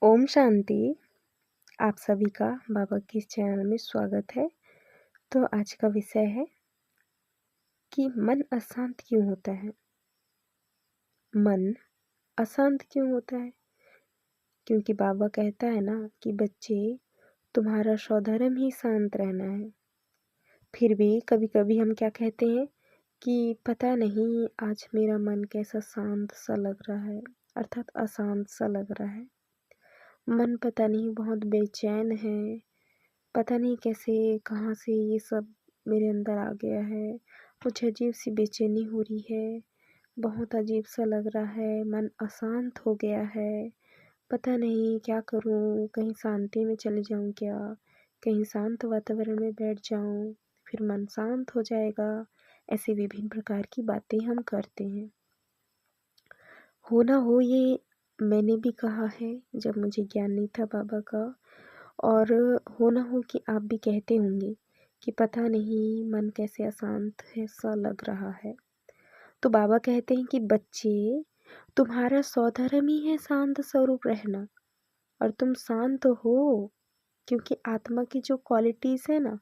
ओम शांति। आप सभी का बाबा के इस चैनल में स्वागत है। तो आज का विषय है कि मन अशांत क्यों होता है। मन अशांत क्यों होता है? क्योंकि बाबा कहता है ना कि बच्चे, तुम्हारा स्वधर्म ही शांत रहना है। फिर भी कभी कभी हम क्या कहते हैं कि पता नहीं आज मेरा मन कैसा शांत सा लग रहा है, अर्थात अशांत सा लग रहा है। मन पता नहीं बहुत बेचैन है, पता नहीं कैसे कहाँ से ये सब मेरे अंदर आ गया है। मुझे अजीब सी बेचैनी हो रही है, बहुत अजीब सा लग रहा है, मन अशांत हो गया है। पता नहीं क्या करूँ, कहीं शांति में चले जाऊँ क्या, कहीं शांत वातावरण में बैठ जाऊँ, फिर मन शांत हो जाएगा। ऐसे विभिन्न प्रकार की बातें हम करते हैं। हो ना हो ये मैंने भी कहा है जब मुझे ज्ञान नहीं था बाबा का, और हो ना हो कि आप भी कहते होंगे कि पता नहीं मन कैसे अशांत है सा लग रहा है। तो बाबा कहते हैं कि बच्चे, तुम्हारा स्वधर्म ही है शांत स्वरूप रहना, और तुम शांत हो क्योंकि आत्मा की जो क्वालिटीज है ना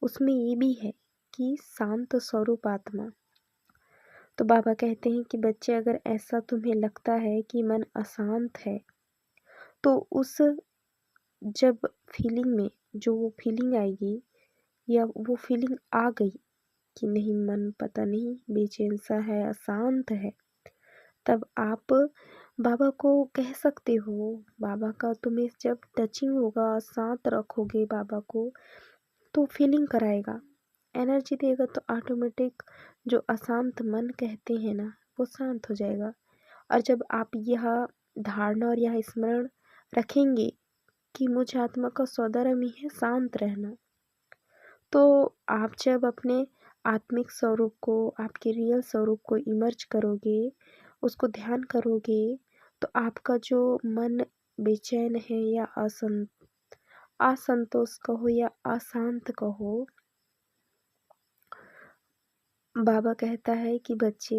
उसमें ये भी है कि शांत स्वरूप आत्मा। तो बाबा कहते हैं कि बच्चे, अगर ऐसा तुम्हें लगता है कि मन अशांत है तो उस जब फीलिंग में जो वो फीलिंग आएगी या वो फीलिंग आ गई कि नहीं मन पता नहीं बेचैन सा है, अशांत है, तब आप बाबा को कह सकते हो। बाबा का तुम्हें जब टचिंग होगा, साथ रखोगे बाबा को, तो फीलिंग कराएगा, एनर्जी देगा, तो ऑटोमेटिक जो अशांत मन कहते हैं ना वो शांत हो जाएगा। और जब आप यह धारणा और यह स्मरण रखेंगे कि मुझ आत्मा का स्वधर्म ही है शांत रहना, तो आप जब अपने आत्मिक स्वरूप को, आपके रियल स्वरूप को इमर्ज करोगे, उसको ध्यान करोगे, तो आपका जो मन बेचैन है या असंतोष कहो या अशांत कहो, बाबा कहता है कि बच्चे,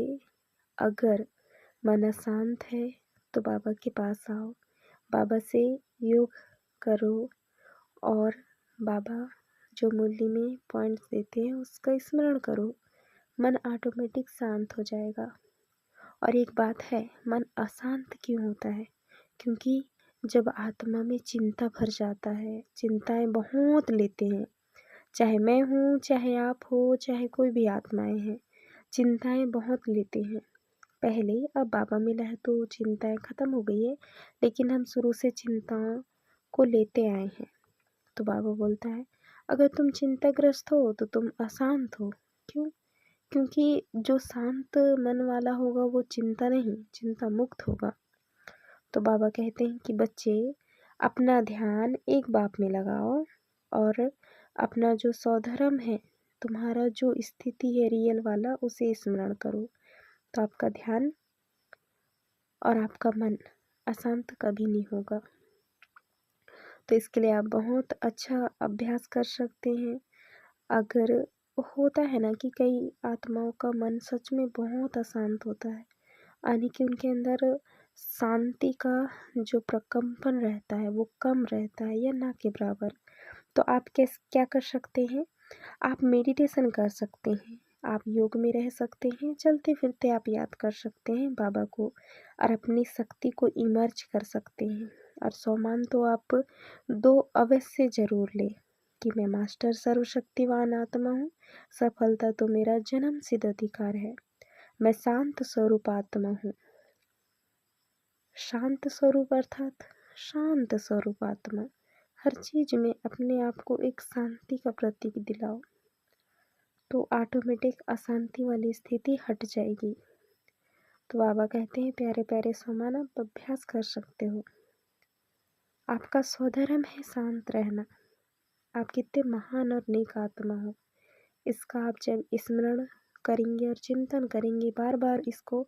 अगर मन अशांत है तो बाबा के पास आओ, बाबा से योग करो, और बाबा जो मुरली में पॉइंट्स देते हैं उसका स्मरण करो। मन ऑटोमेटिक शांत हो जाएगा। और एक बात है, मन अशांत क्यों होता है? क्योंकि जब आत्मा में चिंता भर जाता है, चिंताएं बहुत लेते हैं, चाहे मैं हूँ, चाहे आप हो, चाहे कोई भी आत्माएं हैं, चिंताएं बहुत लेते हैं। पहले, अब बाबा मिला है तो चिंताएं खत्म हो गई है, लेकिन हम शुरू से चिंताओं को लेते आए हैं। तो बाबा बोलता है, अगर तुम चिंताग्रस्त हो तो तुम अशांत हो। क्यों? क्योंकि जो शांत मन वाला होगा वो चिंता नहीं, चिंता मुक्त होगा। तो बाबा कहते हैं कि बच्चे, अपना ध्यान एक बाप में लगाओ, और अपना जो स्वधर्म है, तुम्हारा जो स्थिति है रियल वाला, उसे स्मरण करो। तो आपका ध्यान और आपका मन अशांत कभी नहीं होगा। तो इसके लिए आप बहुत अच्छा अभ्यास कर सकते हैं। अगर होता है ना कि कई आत्माओं का मन सच में बहुत अशांत होता है, यानी कि उनके अंदर शांति का जो प्रकम्पन रहता है वो कम रहता है या ना के बराबर। तो आप क्या कर सकते हैं? आप मेडिटेशन कर सकते हैं, आप योग में रह सकते हैं, चलते फिरते आप याद कर सकते हैं बाबा को, और अपनी शक्ति को इमर्ज कर सकते हैं। और सोमान तो आप दो अवश्य ज़रूर लें कि मैं मास्टर सर्वशक्तिवान आत्मा हूँ, सफलता तो मेरा जन्म सिद्ध अधिकार है, मैं शांत स्वरूप आत्मा हूँ। शांत स्वरूप अर्थात शांत स्वरूप आत्मा। हर चीज में अपने आप को एक शांति का प्रतीक दिलाओ, तो ऑटोमेटिक अशांति वाली स्थिति हट जाएगी। तो बाबा कहते हैं, प्यारे प्यारे सोमान, आप अभ्यास कर सकते हो। आपका स्वधर्म है शांत रहना। आप कितने महान और नेक आत्मा हो, इसका आप जब स्मरण करेंगे और चिंतन करेंगे, बार बार इसको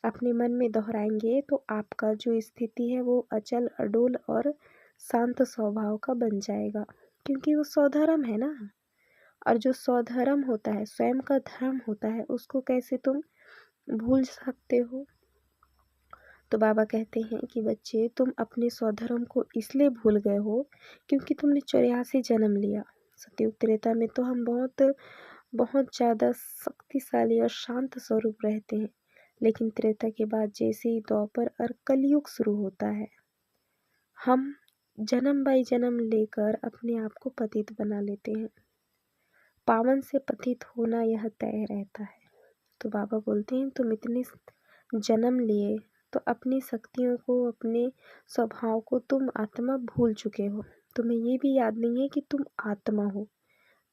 अपने मन में दोहराएंगे, तो आपका जो स्थिति है वो अचल अडोल और शांत स्वभाव का बन जाएगा, क्योंकि वो स्वधर्म है ना। और जो स्वधर्म होता है, स्वयं का धर्म होता है, उसको कैसे तुम भूल सकते हो? तो बाबा कहते हैं कि बच्चे, तुम अपने स्वधर्म को इसलिए भूल गए हो क्योंकि तुमने 84 जन्म लिया। सतयुग त्रेता में तो हम बहुत बहुत ज़्यादा शक्तिशाली और शांत स्वरूप रहते हैं, लेकिन त्रेता के बाद जैसे ही द्वापर और कलयुग शुरू होता है, हम जन्म बाई जन्म लेकर अपने आप को पतित बना लेते हैं। पावन से पतित होना यह तय रहता है। तो बाबा बोलते हैं, तुम इतने जन्म लिए तो अपनी शक्तियों को, अपने स्वभाव को तुम आत्मा भूल चुके हो। तुम्हें ये भी याद नहीं है कि तुम आत्मा हो।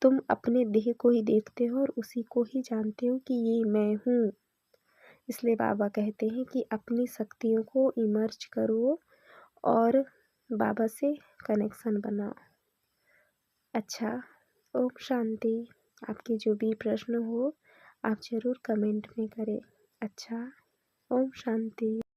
तुम अपने देह को ही देखते हो और उसी को ही जानते हो कि ये मैं हूँ। इसलिए बाबा कहते हैं कि अपनी शक्तियों को इमर्ज करो और बाबा से कनेक्शन बनाओ। अच्छा, ओम शांति। आपके जो भी प्रश्न हो आप ज़रूर कमेंट में करें। अच्छा, ओम शांति।